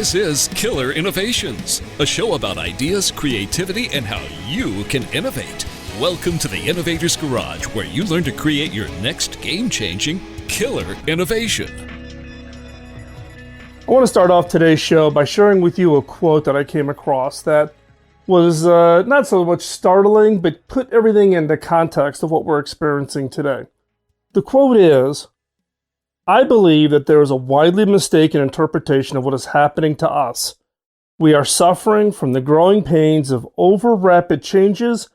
This is Killer Innovations, a show about ideas, creativity, and how you can innovate. Welcome to the Innovators Garage, where you learn to create your next game-changing killer innovation. I want to start off today's show by sharing with you a quote that I came across that was not so much startling, but put everything into context of what we're experiencing today. The quote is, "I believe that there is a widely mistaken interpretation of what is happening to us. We are suffering from the growing pains of over-rapid changes,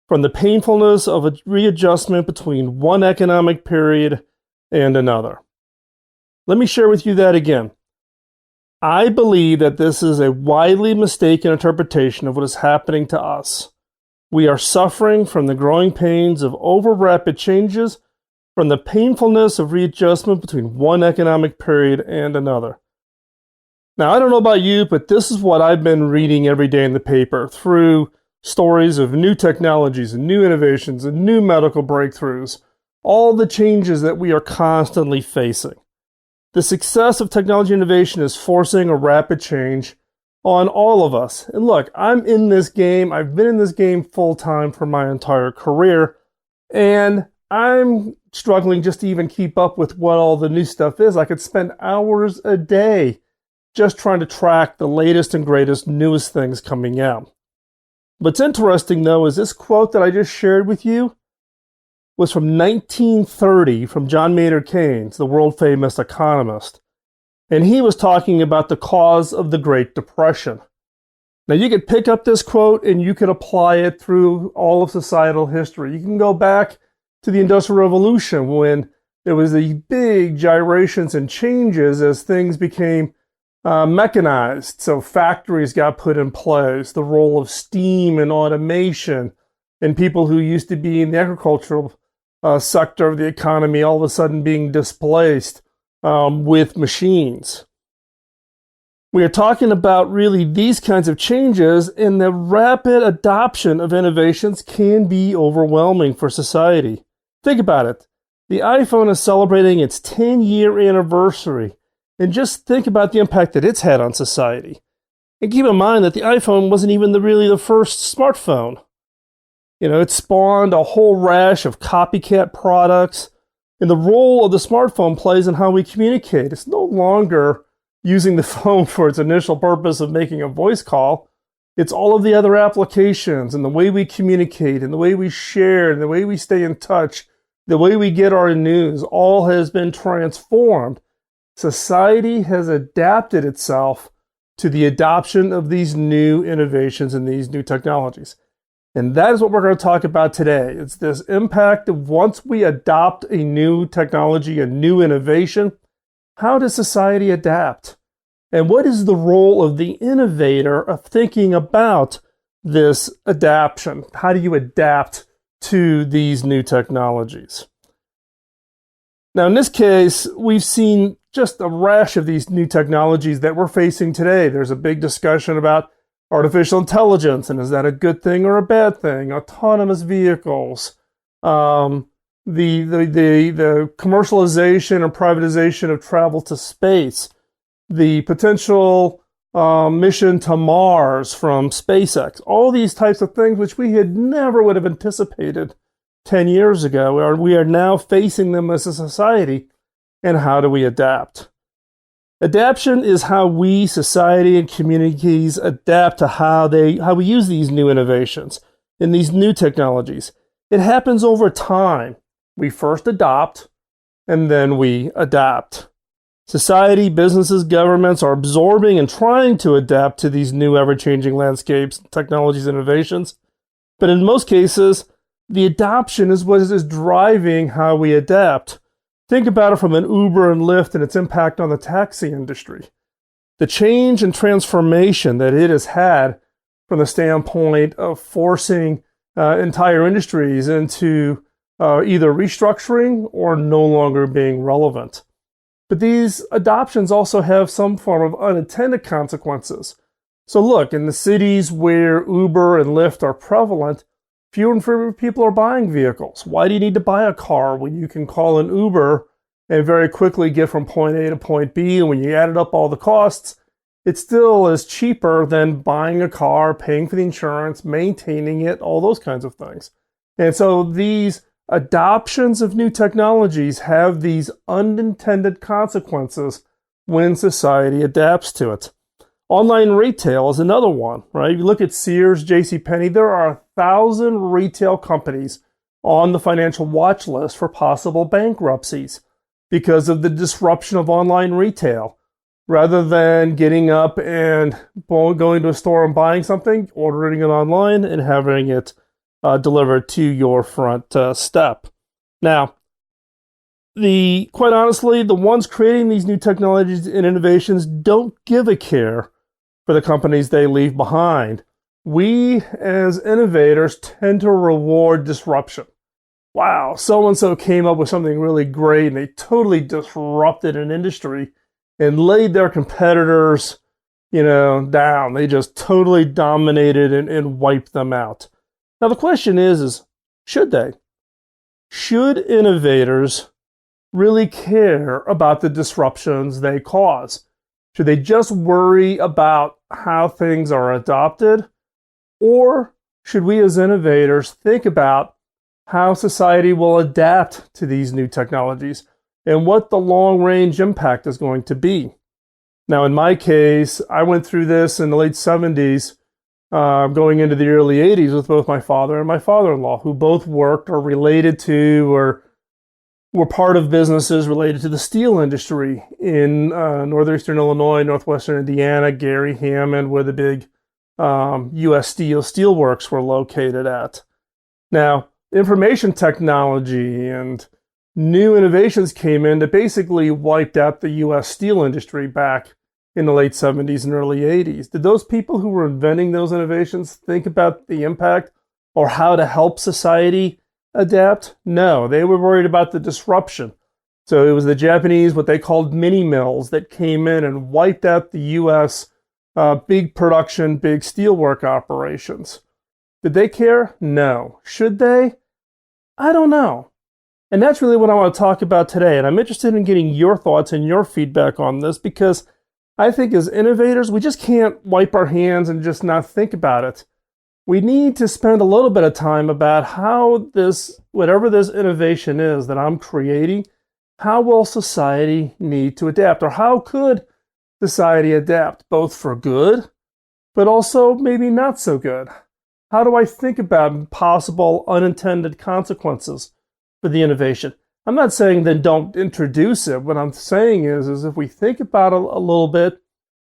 from the painfulness of a readjustment between one economic period and another." Let me share with you that again. I believe that this is a widely mistaken interpretation of what is happening to us. We are suffering from the growing pains of over-rapid changes, from the painfulness of readjustment between one economic period and another. Now, I don't know about you, but this is what I've been reading every day in the paper through stories of new technologies and new innovations and new medical breakthroughs, all the changes that we are constantly facing. The success of technology innovation is forcing a rapid change on all of us. And look, I'm in this game. I've been in this game full time for my entire career, and I'm struggling just to even keep up with what all the new stuff is. I could spend hours a day just trying to track the latest and greatest, newest things coming out. What's interesting, though, is this quote that I just shared with you was from 1930 from John Maynard Kaynes, the world-famous economist. And he was talking about the cause of the Great Depression. Now, you could pick up this quote and you could apply it through all of societal history. You can go back to the Industrial Revolution when there was these big gyrations and changes as things became mechanized. So factories got put in place, the role of steam and automation, and people who used to be in the agricultural sector of the economy all of a sudden being displaced with machines. We are talking about really these kinds of changes, and the rapid adoption of innovations can be overwhelming for society. Think about it. The iPhone is celebrating its 10-year anniversary, and just think about the impact that it's had on society. And keep in mind that the iPhone wasn't even really the first smartphone. You know, it spawned a whole rash of copycat products, and the role of the smartphone plays in how we communicate. It's no longer using the phone for its initial purpose of making a voice call. It's all of the other applications and the way we communicate and the way we share and the way we stay in touch, the way we get our news, all has been transformed. Society has adapted itself to the adoption of these new innovations and these new technologies. And that is what we're going to talk about today. It's this impact of once we adopt a new technology, a new innovation, how does society adapt? And what is the role of the innovator of thinking about this adaptation? How do you adapt to these new technologies? Now, in this case, we've seen just a rash of these new technologies that we're facing today. There's a big discussion about artificial intelligence, and is that a good thing or a bad thing? Autonomous vehicles, the commercialization and privatization of travel to space, the potential mission to Mars from SpaceX, all these types of things which we had never would have anticipated 10 years ago. We are now facing them as a society, and how do we adapt? Adaptation is how we, society, and communities adapt to how we use these new innovations and these new technologies. It happens over time. We first adopt, and then we adapt. Society, businesses, governments are absorbing and trying to adapt to these new ever-changing landscapes, technologies, and innovations. But in most cases, the adoption is what is driving how we adapt. Think about it from an Uber and Lyft and its impact on the taxi industry. The change and transformation that it has had from the standpoint of forcing entire industries into either restructuring or no longer being relevant. But these adoptions also have some form of unintended consequences. So look, in the cities where Uber and Lyft are prevalent, fewer and fewer people are buying vehicles. Why do you need to buy a car when you can call an Uber and very quickly get from point A to point B? And when you added up all the costs, it still is cheaper than buying a car, paying for the insurance, maintaining it, all those kinds of things. And so these adoptions of new technologies have these unintended consequences when society adapts to it. Online retail is another one, right? If you look at Sears, JCPenney, there are 1,000 retail companies on the financial watch list for possible bankruptcies because of the disruption of online retail. Rather than getting up and going to a store and buying something, ordering it online and having it delivered to your front step. Now, quite honestly, the ones creating these new technologies and innovations don't give a care for the companies they leave behind. We, as innovators, tend to reward disruption. Wow, so-and-so came up with something really great and they totally disrupted an industry and laid their competitors, down. They just totally dominated and wiped them out. Now the question is should they? Should innovators really care about the disruptions they cause? Should they just worry about how things are adopted? Or should we as innovators think about how society will adapt to these new technologies and what the long-range impact is going to be? Now, in my case, I went through this in the late 70s, going into the early 80s with both my father and my father-in-law, who both worked or related to or were part of businesses related to the steel industry in northeastern Illinois, northwestern Indiana, Gary, Hammond, where the big U.S. Steel works were located at. Now, information technology and new innovations came in that basically wiped out the U.S. steel industry back in the late 70s and early 80s. Did those people who were inventing those innovations think about the impact or how to help society adapt? No, they were worried about the disruption. So it was the Japanese, what they called mini mills, that came in and wiped out the U.S. Big production, big steelwork operations. Did they care? No. Should they? I don't know. And that's really what I want to talk about today. And I'm interested in getting your thoughts and your feedback on this because I think as innovators, we just can't wipe our hands and just not think about it. We need to spend a little bit of time about how whatever this innovation is that I'm creating, how will society need to adapt? Or how could society adapt, both for good, but also maybe not so good? How do I think about possible unintended consequences for the innovation? I'm not saying then don't introduce it. What I'm saying is if we think about it a little bit,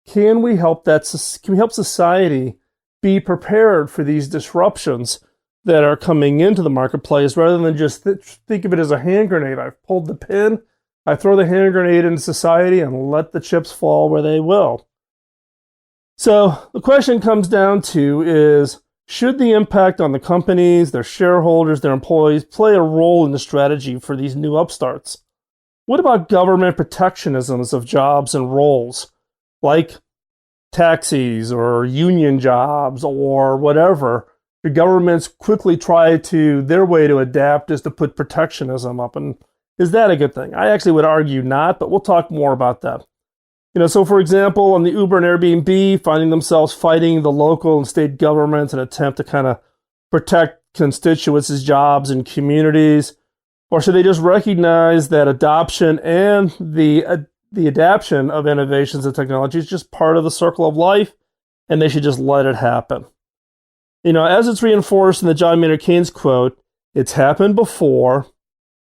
can we help society be prepared for these disruptions that are coming into the marketplace rather than just think of it as a hand grenade? I've pulled the pin, I throw the hand grenade into society and let the chips fall where they will. So the question comes down to is, should the impact on the companies, their shareholders, their employees play a role in the strategy for these new upstarts? What about government protectionisms of jobs and roles, like taxis or union jobs or whatever? The governments quickly try their way to adapt is to put protectionism up. And is that a good thing? I actually would argue not, but we'll talk more about that. So for example, on the Uber and Airbnb, finding themselves fighting the local and state governments in an attempt to kind of protect constituents' jobs and communities, or should they just recognize that adoption and the adaptation of innovations and technology is just part of the circle of life, and they should just let it happen? As it's reinforced in the John Maynard Kaynes quote, it's happened before,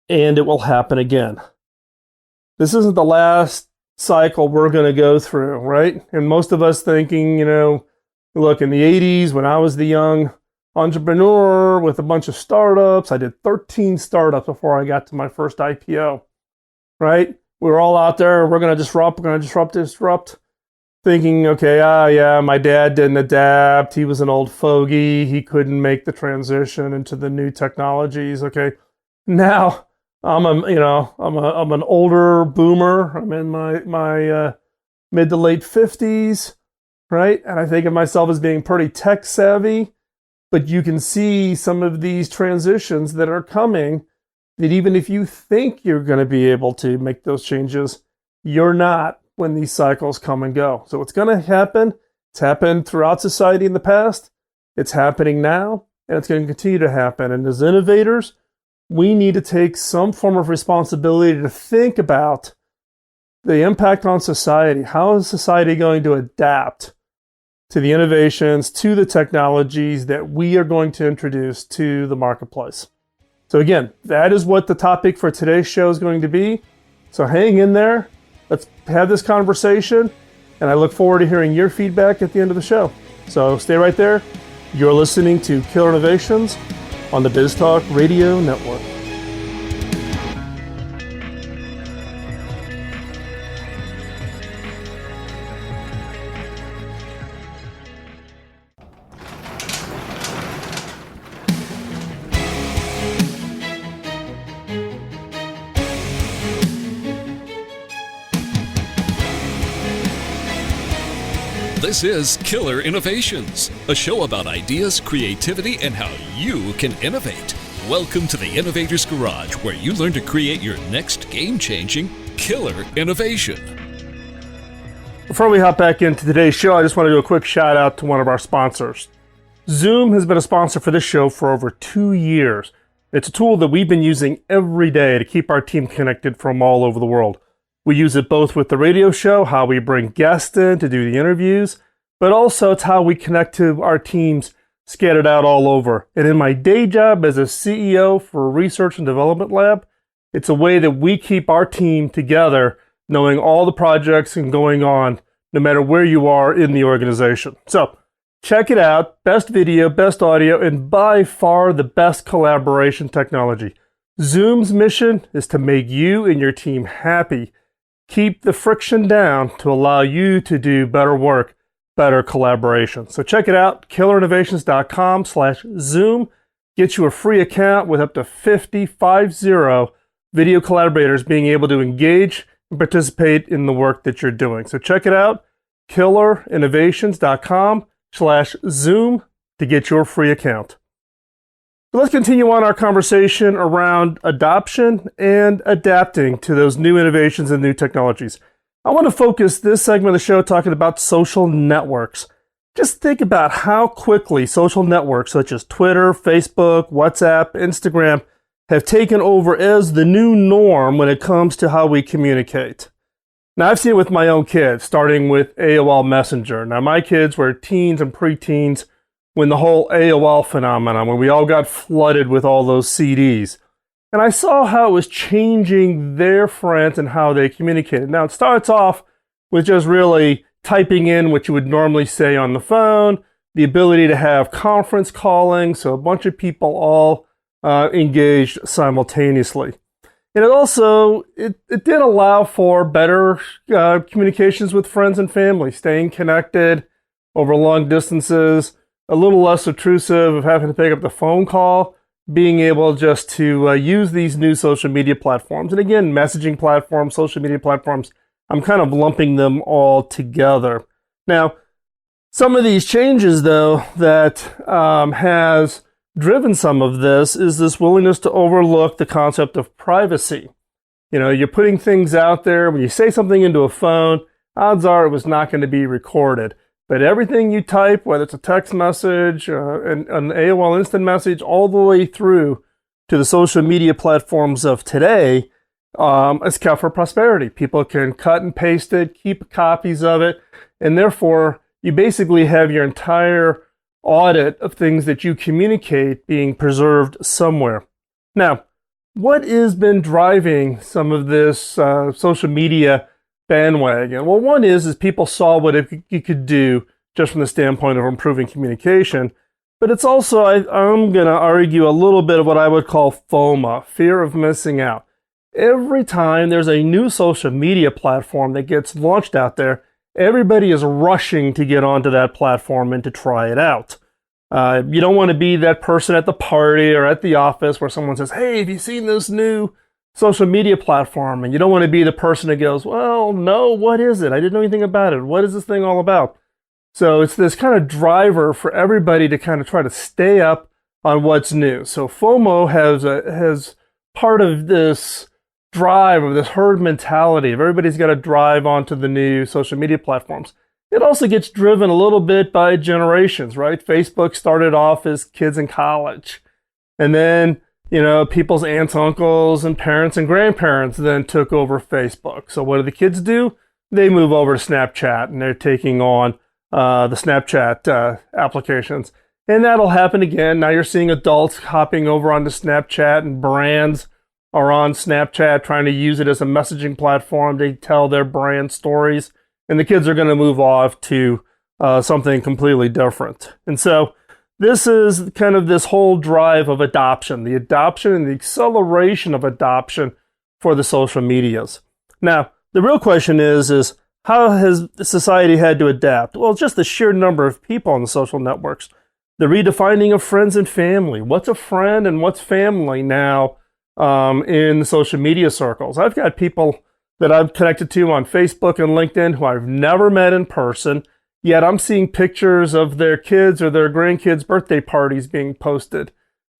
and it will happen again. This isn't the last cycle we're going to go through, right? And most of us thinking, look, in the 80s when I was the young entrepreneur with a bunch of startups, I did 13 startups before I got to my first IPO, right? We were all out there, we're going to disrupt, thinking, okay, my dad didn't adapt, he was an old fogey, he couldn't make the transition into the new technologies, okay? Now, I'm an older boomer. I'm in my mid to late 50s, right? And I think of myself as being pretty tech savvy. But you can see some of these transitions that are coming that even if you think you're going to be able to make those changes, you're not, when these cycles come and go. So what's going to happen? It's happened throughout society in the past. It's happening now, and it's going to continue to happen. And as innovators, we need to take some form of responsibility to think about the impact on society. How is society going to adapt to the innovations, to the technologies that we are going to introduce to the marketplace? So again, that is what the topic for today's show is going to be. So hang in there. Let's have this conversation. And I look forward to hearing your feedback at the end of the show. So stay right there. You're listening to Killer Innovations on the BizTalk Radio Network. This is Killer Innovations, a show about ideas, creativity, and how you can innovate. Welcome to the Innovators Garage, where you learn to create your next game-changing killer innovation. Before we hop back into today's show, I just want to do a quick shout out to one of our sponsors. Zoom has been a sponsor for this show for over 2 years. It's a tool that we've been using every day to keep our team connected from all over the world. We use it both with the radio show, how we bring guests in to do the interviews, but also it's how we connect to our teams scattered out all over. And in my day job as a CEO for a research and development lab, it's a way that we keep our team together, knowing all the projects and going on, no matter where you are in the organization. So check it out. Best video, best audio, and by far the best collaboration technology. Zoom's mission is to make you and your team happy. Keep the friction down to allow you to do better work, better collaboration. So check it out, killerinnovations.com/Zoom. Get you a free account with up to 50 video collaborators being able to engage and participate in the work that you're doing. So check it out, killerinnovations.com/Zoom to get your free account. So let's continue on our conversation around adoption and adapting to those new innovations and new technologies. I want to focus this segment of the show talking about social networks. Just think about how quickly social networks such as Twitter, Facebook, WhatsApp, Instagram have taken over as the new norm when it comes to how we communicate. Now, I've seen it with my own kids, starting with AOL Messenger. Now, my kids were teens and preteens when the whole AOL phenomenon, when we all got flooded with all those CDs. And I saw how it was changing their friends and how they communicated. Now, it starts off with just really typing in what you would normally say on the phone, the ability to have conference calling, so a bunch of people all engaged simultaneously. And it did allow for better communications with friends and family, staying connected over long distances, a little less obtrusive of having to pick up the phone call, being able just to use these new social media platforms. And again, messaging platforms, social media platforms, I'm kind of lumping them all together. Now, some of these changes, though, that has driven some of this is this willingness to overlook the concept of privacy. You know, you're putting things out there. When you say something into a phone, odds are it was not going to be recorded. But everything you type, whether it's a text message, an AOL instant message, all the way through to the social media platforms of today, is kept for prosperity. People can cut and paste it, keep copies of it, and therefore you basically have your entire audit of things that you communicate being preserved somewhere. Now, what has been driving some of this social media bandwagon? Well, one is people saw what you could do just from the standpoint of improving communication, but it's also, I'm going to argue, a little bit of what I would call FOMO, fear of missing out. Every time there's a new social media platform that gets launched out there, everybody is rushing to get onto that platform and to try it out. You don't want to be that person at the party or at the office where someone says, "Hey, have you seen this new social media platform?" And you don't want to be the person that goes, "Well, no, what is it? I didn't know anything about it. What is this thing all about?" So it's this kind of driver for everybody to kind of try to stay up on what's new. So FOMO has part of this drive of this herd mentality of everybody's got to drive onto the new social media platforms. It also gets driven a little bit by generations, right? Facebook started off as kids in college. And then, people's aunts, uncles, and parents and grandparents then took over Facebook. So what do the kids do? They move over to Snapchat, and they're taking on the Snapchat applications. And that'll happen again. Now you're seeing adults hopping over onto Snapchat, and brands are on Snapchat trying to use it as a messaging platform to tell their brand stories. And the kids are going to move off to something completely different. And so this is kind of this whole drive of adoption, the adoption and the acceleration of adoption for the social medias. Now, the real question is how has society had to adapt? Well, just the sheer number of people on the social networks, the redefining of friends and family. What's a friend and what's family now in the social media circles? I've got people that I've connected to on Facebook and LinkedIn who I've never met in person, yet I'm seeing pictures of their kids or their grandkids' birthday parties being posted.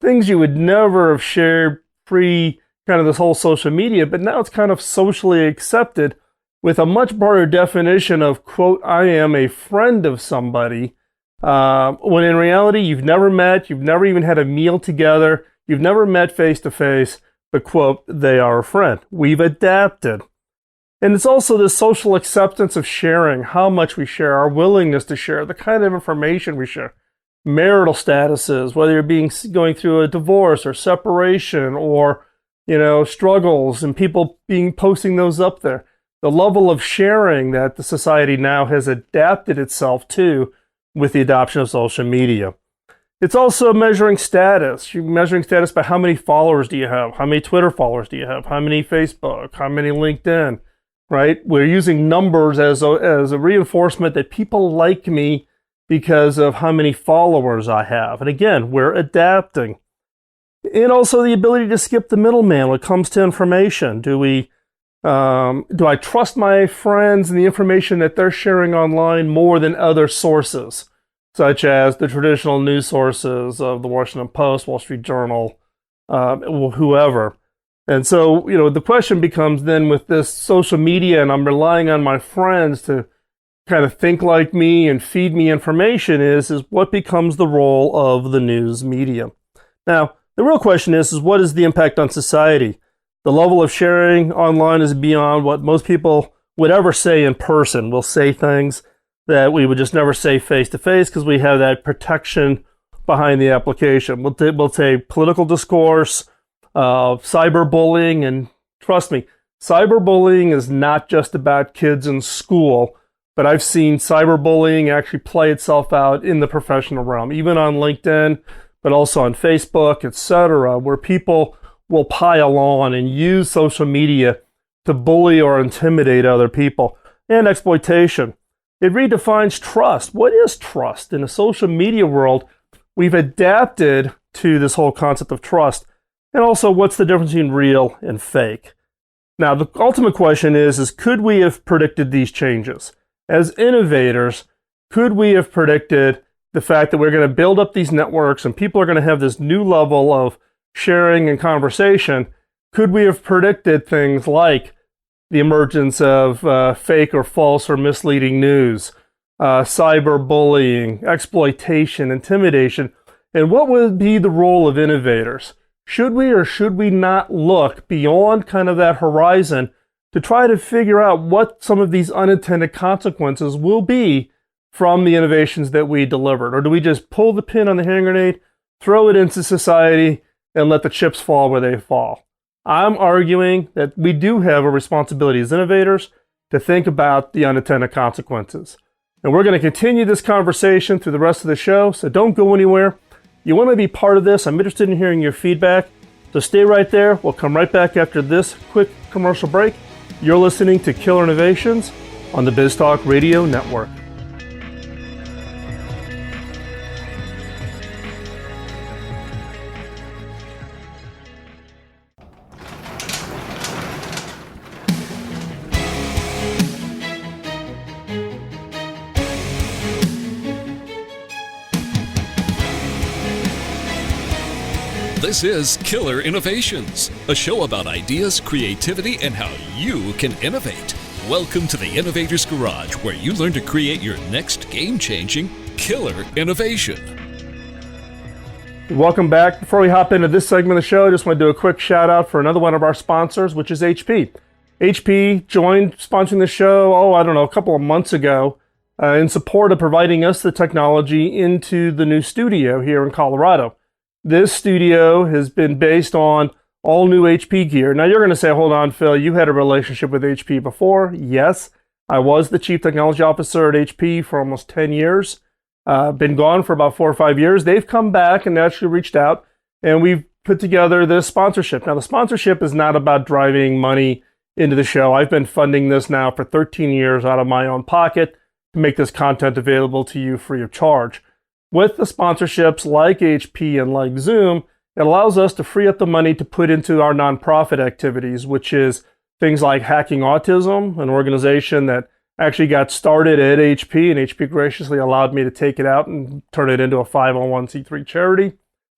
Things you would never have shared pre kind of this whole social media, but now it's kind of socially accepted with a much broader definition of, quote, I am a friend of somebody, when in reality you've never met, you've never even had a meal together, you've never met face to face, but, quote, they are a friend. We've adapted. And it's also this social acceptance of sharing, how much we share, our willingness to share, the kind of information we share, marital statuses, whether you're going through a divorce or separation or, struggles and people posting those up there. The level of sharing that the society now has adapted itself to with the adoption of social media. It's also measuring status. You're measuring status by how many followers do you have? How many Twitter followers do you have? How many Facebook? How many LinkedIn? Right? We're using numbers as a reinforcement that people like me because of how many followers I have. And again, we're adapting. And also the ability to skip the middleman when it comes to information. Do I trust my friends and the information that they're sharing online more than other sources, such as the traditional news sources of the Washington Post, Wall Street Journal, whoever? And so, the question becomes then with this social media, and I'm relying on my friends to kind of think like me and feed me information, is what becomes the role of the news media. Now, the real question is what is the impact on society? The level of sharing online is beyond what most people would ever say in person. We'll say things that we would just never say face to face because we have that protection behind the application. We'll say political discourse, cyberbullying, and trust me, cyberbullying is not just about kids in school, but I've seen cyberbullying actually play itself out in the professional realm, even on LinkedIn, but also on Facebook, etc., where people will pile on and use social media to bully or intimidate other people. And exploitation. It redefines trust. What is trust? In a social media world, we've adapted to this whole concept of trust. And also, what's the difference between real and fake? Now, the ultimate question is could we have predicted these changes? As innovators, could we have predicted the fact that we're going to build up these networks and people are going to have this new level of sharing and conversation? Could we have predicted things like the emergence of fake or false or misleading news, cyberbullying, exploitation, intimidation? And what would be the role of innovators? Should we or should we not look beyond kind of that horizon to try to figure out what some of these unintended consequences will be from the innovations that we delivered? Or do we just pull the pin on the hand grenade, throw it into society, and let the chips fall where they fall? I'm arguing that we do have a responsibility as innovators to think about the unintended consequences. And we're going to continue this conversation through the rest of the show, so don't go anywhere. You want to be part of this? I'm interested in hearing your feedback. So stay right there. We'll come right back after this quick commercial break. You're listening to Killer Innovations on the BizTalk Radio Network. This is Killer Innovations, a show about ideas, creativity, and how you can innovate. Welcome to the Innovators Garage, where you learn to create your next game-changing killer innovation. Welcome back. Before we hop into this segment of the show, I just want to do a quick shout out for another one of our sponsors, which is HP. HP joined sponsoring the show, a couple of months ago in support of providing us the technology into the new studio here in Colorado. This studio has been based on all new HP gear. Now you're going to say, hold on, Phil, you had a relationship with HP before. Yes, I was the Chief Technology Officer at HP for almost 10 years. Been gone for about 4 or 5 years. They've come back and actually reached out, and we've put together this sponsorship. Now, the sponsorship is not about driving money into the show. I've been funding this now for 13 years out of my own pocket to make this content available to you free of charge. With the sponsorships like HP and like Zoom, it allows us to free up the money to put into our nonprofit activities, which is things like Hacking Autism, an organization that actually got started at HP, and HP graciously allowed me to take it out and turn it into a 501c3 charity,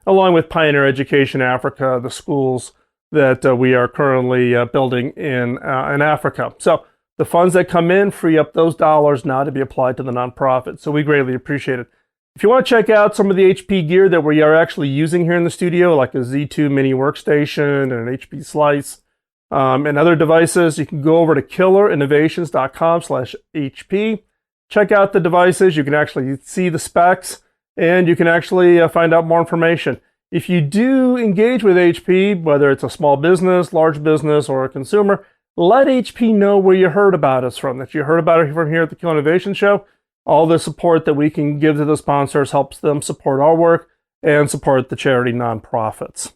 along with Pioneer Education Africa, the schools that we are currently building in Africa. So the funds that come in free up those dollars now to be applied to the nonprofit. So we greatly appreciate it. If you want to check out some of the HP gear that we are actually using here in the studio, like a Z2 mini workstation and an HP Slice, and other devices, you can go over to killerinnovations.com/HP. Check out the devices. You can actually see the specs, and you can actually find out more information. If you do engage with HP, whether it's a small business, large business, or a consumer, let HP know where you heard about us from, that you heard about it from here at the Killer Innovation Show. All the support that we can give to the sponsors helps them support our work and support the charity nonprofits.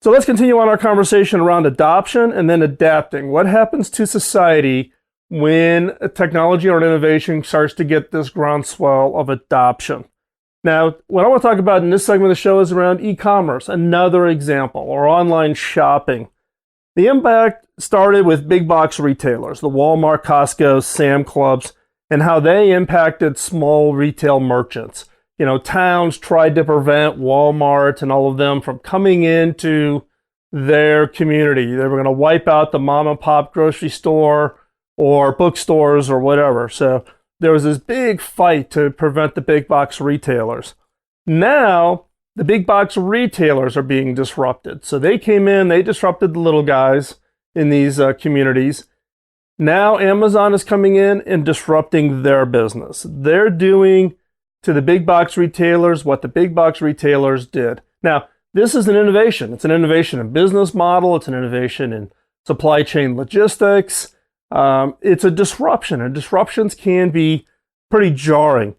So let's continue on our conversation around adoption and then adapting. What happens to society when a technology or an innovation starts to get this groundswell of adoption? Now, what I want to talk about in this segment of the show is around e-commerce, another example, or online shopping. The impact started with big box retailers, the Walmart, Costco, Sam's Clubs, and how they impacted small retail merchants. You know, towns tried to prevent Walmart and all of them from coming into their community. They were going to wipe out the mom and pop grocery store or bookstores or whatever. So there was this big fight to prevent the big box retailers. Now, the big box retailers are being disrupted. So they came in, they disrupted the little guys in these communities. Now Amazon is coming in and disrupting their business. They're doing to the big box retailers what the big box retailers did. Now, this is an innovation. It's an innovation in business model. It's an innovation in supply chain logistics. It's a disruption, and disruptions can be pretty jarring.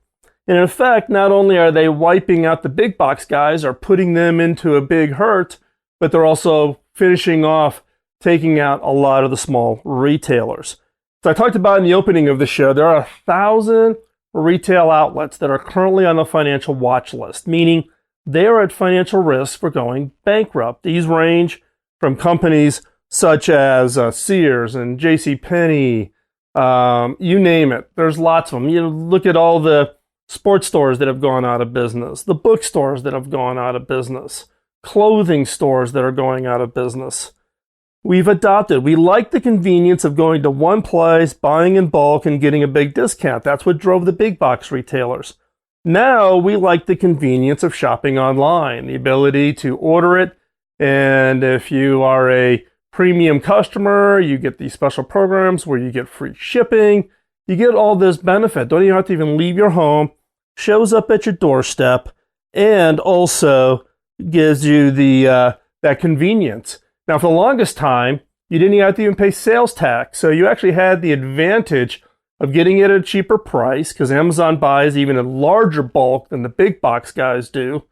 And in fact, not only are they wiping out the big box guys or putting them into a big hurt, but they're also finishing off taking out a lot of the small retailers. So I talked about in the opening of the show, there are 1,000 retail outlets that are currently on the financial watch list, meaning they are at financial risk for going bankrupt. These range from companies such as Sears and JCPenney, you name it. There's lots of them. You look at all the sports stores that have gone out of business, the bookstores that have gone out of business, clothing stores that are going out of business. We like the convenience of going to one place, buying in bulk, and getting a big discount. That's what drove the big box retailers. Now we like the convenience of shopping online, the ability to order it, and if you are a premium customer, you get these special programs where you get free shipping. You get all this benefit. Don't even have to even leave your home. Shows up at your doorstep, and also gives you the that convenience. Now, for the longest time, you didn't have to even pay sales tax. So you actually had the advantage of getting it at a cheaper price because Amazon buys even in larger bulk than the big box guys do.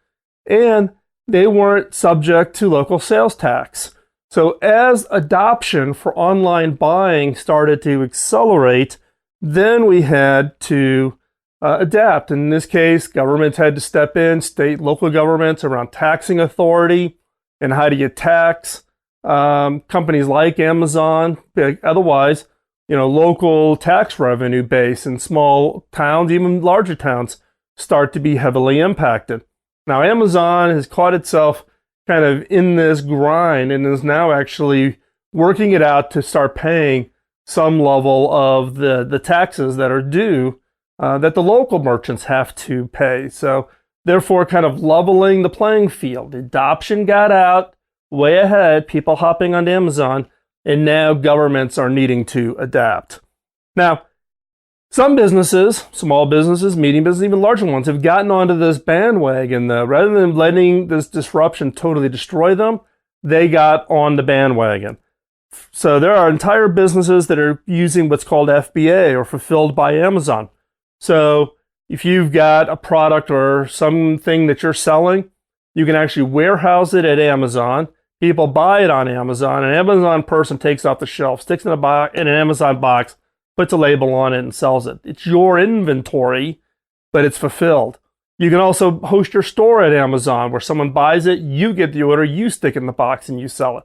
And they weren't subject to local sales tax. So as adoption for online buying started to accelerate, then we had to adapt. In this case, governments had to step in, state, local governments around taxing authority and how do you tax companies like Amazon. Otherwise, local tax revenue base in small towns, even larger towns, start to be heavily impacted. Now, Amazon has caught itself kind of in this grind and is now actually working it out to start paying some level of the taxes that are due that the local merchants have to pay. So therefore kind of leveling the playing field. Adoption got out way ahead, people hopping onto Amazon, and now governments are needing to adapt. Now, some businesses, small businesses, medium businesses, even larger ones, have gotten onto this bandwagon. Rather than letting this disruption totally destroy them, they got on the bandwagon. So there are entire businesses that are using what's called FBA, or fulfilled by Amazon. So if you've got a product or something that you're selling, you can actually warehouse it at Amazon. People buy it on Amazon. An Amazon person takes it off the shelf, sticks it in an Amazon box, puts a label on it, and sells it. It's your inventory, but it's fulfilled. You can also host your store at Amazon, where someone buys it, you get the order, you stick it in the box, and you sell it.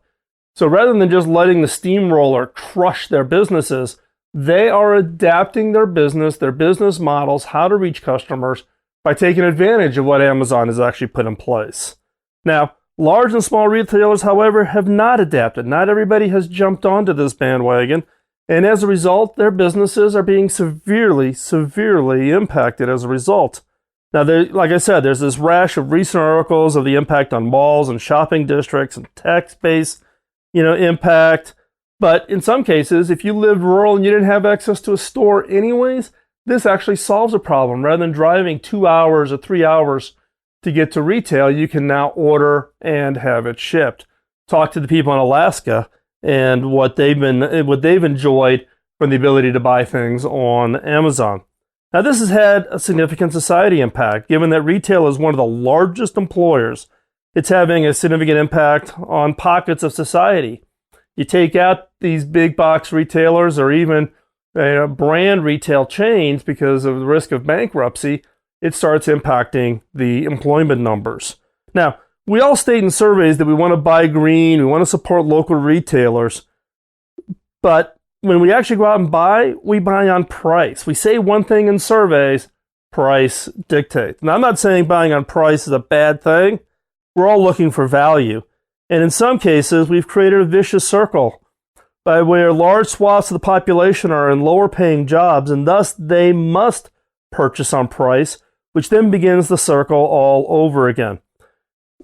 So rather than just letting the steamroller crush their businesses, they are adapting their business models, how to reach customers, by taking advantage of what Amazon has actually put in place. Now, large and small retailers, however, have not adapted. Not everybody has jumped onto this bandwagon. And as a result, their businesses are being severely, severely impacted as a result. Now, like I said, there's this rash of recent articles of the impact on malls and shopping districts and tax-based, impact. But in some cases, if you lived rural and you didn't have access to a store anyways, this actually solves a problem. Rather than driving 2 hours or 3 hours to get to retail, you can now order and have it shipped. Talk to the people in Alaska and what they've enjoyed from the ability to buy things on Amazon. Now, this has had a significant society impact. Given that retail is one of the largest employers, it's having a significant impact on pockets of society. You take out these big box retailers or even brand retail chains because of the risk of bankruptcy, it starts impacting the employment numbers. Now, we all state in surveys that we want to buy green, we want to support local retailers, but when we actually go out and buy, we buy on price. We say one thing in surveys, price dictates. Now, I'm not saying buying on price is a bad thing. We're all looking for value. And in some cases, we've created a vicious circle by where large swaths of the population are in lower paying jobs, and thus they must purchase on price, which then begins the circle all over again.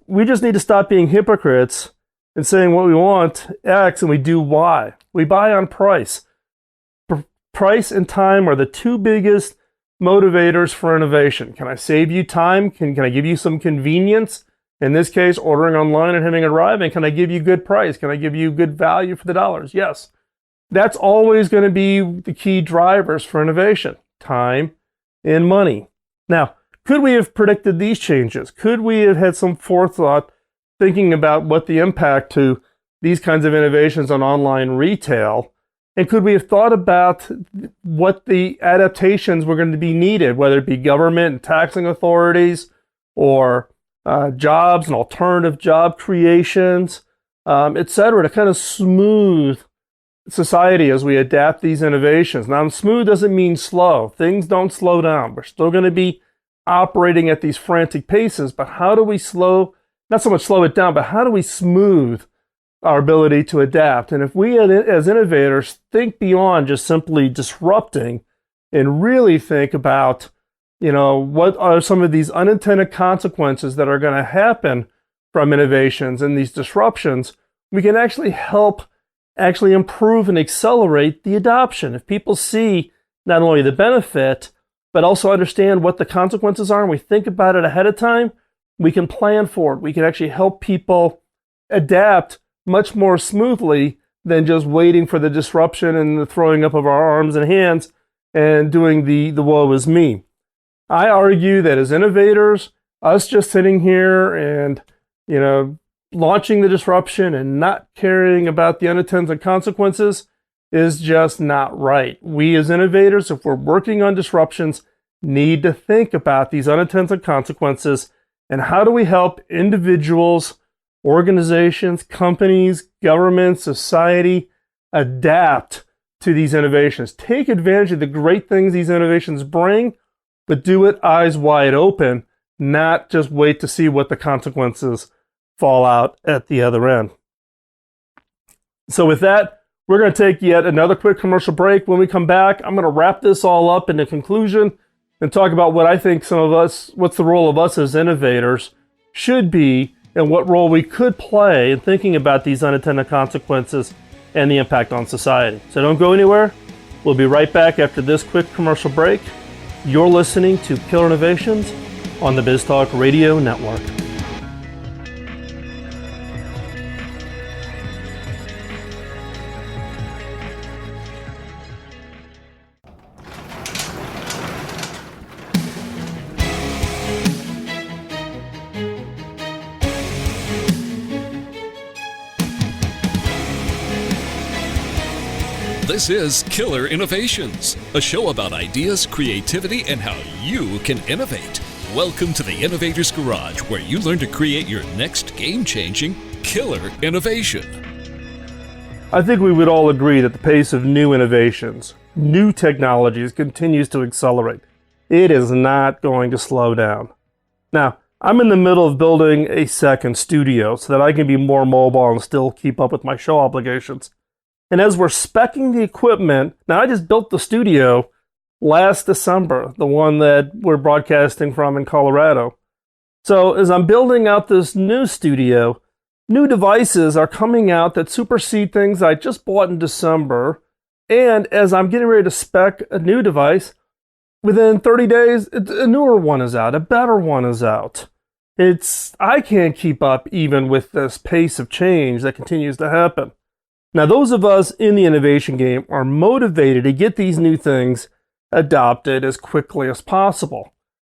We just need to stop being hypocrites and saying what we want X and we do Y. We buy on price. Price and time are the two biggest motivators for innovation. Can I save you time? Can I give you some convenience? In this case, ordering online and having it arrive. And can I give you good price? Can I give you good value for the dollars? Yes. That's always going to be the key drivers for innovation. Time and money. Now, could we have predicted these changes? Could we have had some forethought thinking about what the impact to these kinds of innovations on online retail? And could we have thought about what the adaptations were going to be needed, whether it be government and taxing authorities or jobs and alternative job creations, etc., to kind of smooth society as we adapt these innovations? Now, smooth doesn't mean slow. Things don't slow down. We're still going to be operating at these frantic paces, but how do we not so much slow it down, but how do we smooth our ability to adapt? And if we as innovators think beyond just simply disrupting and really think about, what are some of these unintended consequences that are going to happen from innovations and these disruptions, we can actually help improve and accelerate the adoption. If people see not only the benefit, but also understand what the consequences are, and we think about it ahead of time, we can plan for it. We can actually help people adapt much more smoothly than just waiting for the disruption and the throwing up of our arms and hands and doing the woe is me. I argue that as innovators, us just sitting here and, launching the disruption and not caring about the unintended consequences is just not right. We as innovators, if we're working on disruptions, need to think about these unintended consequences and how do we help individuals, organizations, companies, governments, society adapt to these innovations. Take advantage of the great things these innovations bring, but do it eyes wide open, not just wait to see what the consequences fall out at the other end. So with that, we're going to take yet another quick commercial break. When we come back, I'm going to wrap this all up in a conclusion and talk about what I think what's the role of us as innovators should be and what role we could play in thinking about these unintended consequences and the impact on society. So don't go anywhere. We'll be right back after this quick commercial break. You're listening to Killer Innovations on the BizTalk Radio Network. This is Killer Innovations, a show about ideas, creativity, and how you can innovate. Welcome to the Innovators Garage, where you learn to create your next game-changing killer innovation. I think we would all agree that the pace of new innovations, new technologies continues to accelerate. It is not going to slow down. Now, I'm in the middle of building a second studio so that I can be more mobile and still keep up with my show obligations. And as we're speccing the equipment, now I just built the studio last December, the one that we're broadcasting from in Colorado. So as I'm building out this new studio, new devices are coming out that supersede things I just bought in December. And as I'm getting ready to spec a new device, within 30 days, a newer one is out, a better one is out. I can't keep up even with this pace of change that continues to happen. Now, those of us in the innovation game are motivated to get these new things adopted as quickly as possible.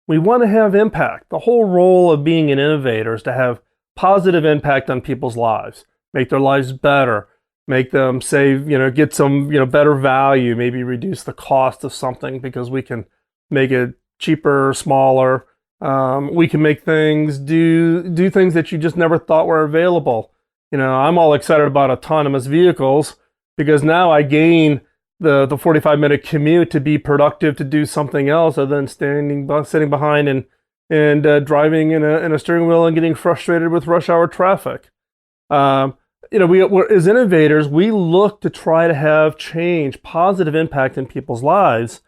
We want to have impact. The whole role of being an innovator is to have positive impact on people's lives, make their lives better, make them save, get some, better value, maybe reduce the cost of something because we can make it cheaper, smaller. We can make things do things that you just never thought were available. I'm all excited about autonomous vehicles because now I gain the 45-minute commute to be productive to do something else other than sitting behind and driving in a steering wheel and getting frustrated with rush hour traffic. We're, as innovators, we look to try to have change, positive impact in people's lives.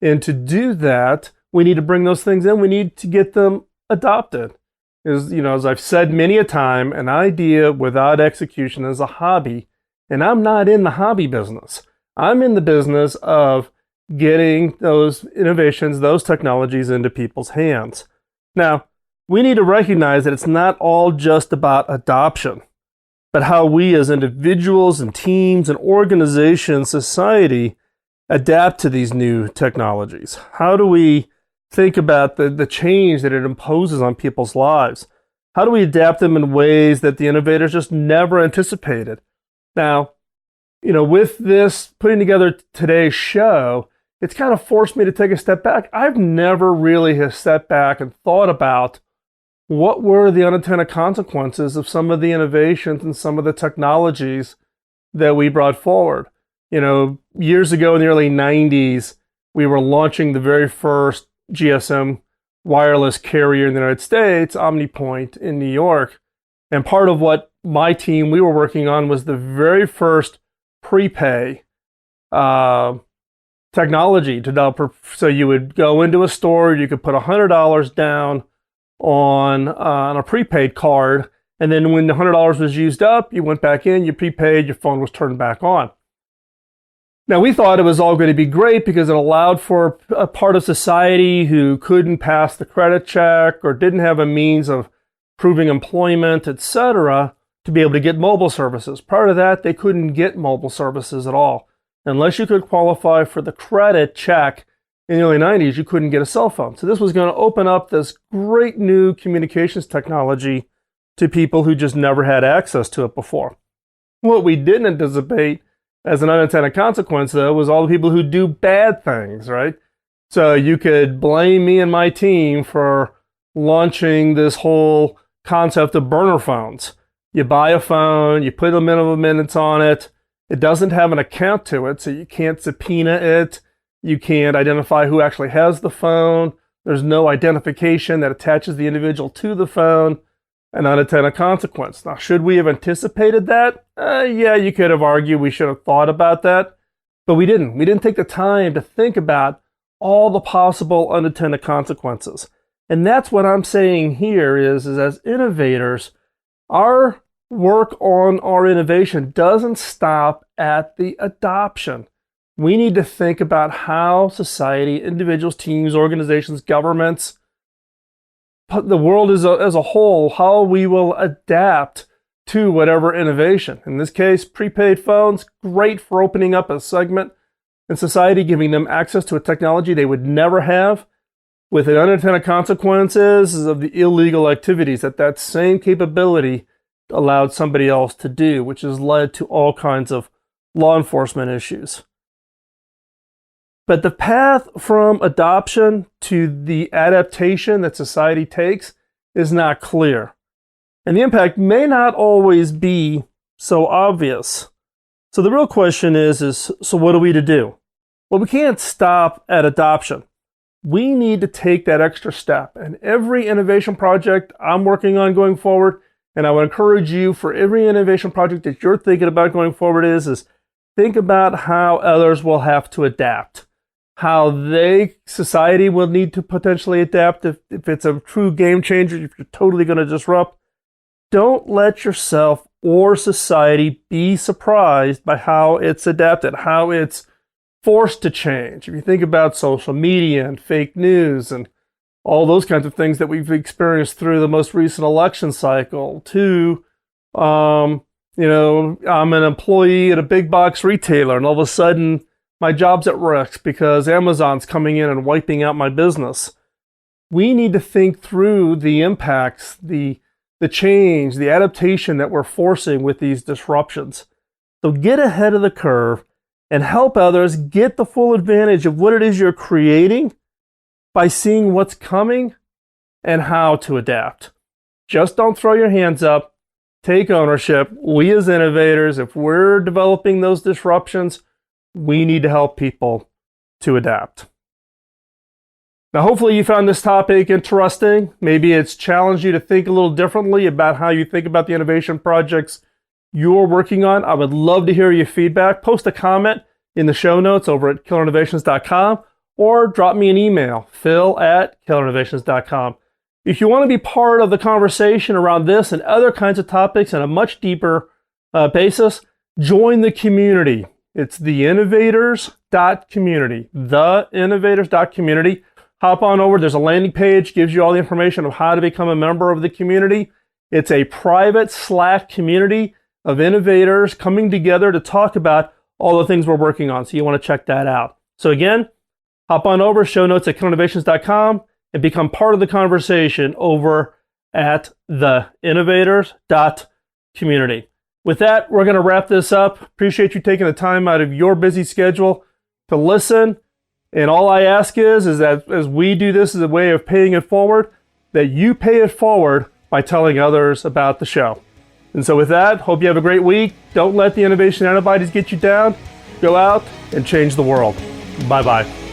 And to do that, we need to bring those things in. We need to get them adopted. As I've said many a time, an idea without execution is a hobby, and I'm not in the hobby business. I'm in the business of getting those innovations, those technologies into people's hands. Now, we need to recognize that it's not all just about adoption, but how we as individuals and teams and organizations, society, adapt to these new technologies. How do we think about the change that it imposes on people's lives? How do we adapt them in ways that the innovators just never anticipated? Now, with this, putting together today's show, it's kind of forced me to take a step back. I've never really have sat back and thought about what were the unintended consequences of some of the innovations and some of the technologies that we brought forward. Years ago in the early 90s, we were launching the very first GSM wireless carrier in the United States, OmniPoint in New York. And part of what my team we were working on was the very first prepay technology to develop. So you would go into a store, you could put $100 down on a prepaid card, and then when the $100 was used up, you went back in, you prepaid, your phone was turned back on. Now, we thought it was all going to be great because it allowed for a part of society who couldn't pass the credit check or didn't have a means of proving employment, etc., to be able to get mobile services. Prior to that, they couldn't get mobile services at all. Unless you could qualify for the credit check in the early 90s, you couldn't get a cell phone. So this was going to open up this great new communications technology to people who just never had access to it before. What we didn't anticipate as an unintended consequence, though, was all the people who do bad things, right? So you could blame me and my team for launching this whole concept of burner phones. You buy a phone, you put a minimum minutes on it, it doesn't have an account to it, so you can't subpoena it, you can't identify who actually has the phone, there's no identification that attaches the individual to the phone. an unintended consequence. Now, should we have anticipated that? Yeah, you could have argued we should have thought about that, but we didn't. We didn't take the time to think about all the possible unintended consequences. And that's what I'm saying here is as innovators, our work on our innovation doesn't stop at the adoption. We need to think about how society, individuals, teams, organizations, governments, the world as a whole, how we will adapt to whatever innovation. In this case, prepaid phones, great for opening up a segment in society, giving them access to a technology they would never have, with the unintended consequences of the illegal activities that same capability allowed somebody else to do, which has led to all kinds of law enforcement issues. But the path from adoption to the adaptation that society takes is not clear. And the impact may not always be so obvious. So the real question is so what are we to do? Well, we can't stop at adoption. We need to take that extra step. And every innovation project I'm working on going forward, and I would encourage you for every innovation project that you're thinking about going forward is think about how others will have to adapt. How society will need to potentially adapt if it's a true game changer, if you're totally going to disrupt. Don't let yourself or society be surprised by how it's adapted, how it's forced to change. If you think about social media and fake news and all those kinds of things that we've experienced through the most recent election cycle, I'm an employee at a big box retailer and all of a sudden my job's at risk because Amazon's coming in and wiping out my business. We need to think through the impacts, the change, the adaptation that we're forcing with these disruptions. So get ahead of the curve and help others get the full advantage of what it is you're creating by seeing what's coming and how to adapt. Just don't throw your hands up. Take ownership. We as innovators, if we're developing those disruptions, we need to help people to adapt. Now, hopefully you found this topic interesting. Maybe it's challenged you to think a little differently about how you think about the innovation projects you're working on. I would love to hear your feedback. Post a comment in the show notes over at killerinnovations.com or drop me an email, phil@killerinnovations.com. If you want to be part of the conversation around this and other kinds of topics on a much deeper basis, join the community. It's theinnovators.community, theinnovators.community. Hop on over. There's a landing page, gives you all the information of how to become a member of the community. It's a private Slack community of innovators coming together to talk about all the things we're working on. So you want to check that out. So again, hop on over, show notes at killerinnovations.com, and become part of the conversation over at theinnovators.community. With that, we're going to wrap this up. Appreciate you taking the time out of your busy schedule to listen. And all I ask is that as we do this as a way of paying it forward, that you pay it forward by telling others about the show. And so with that, hope you have a great week. Don't let the innovation antibodies get you down. Go out and change the world. Bye-bye.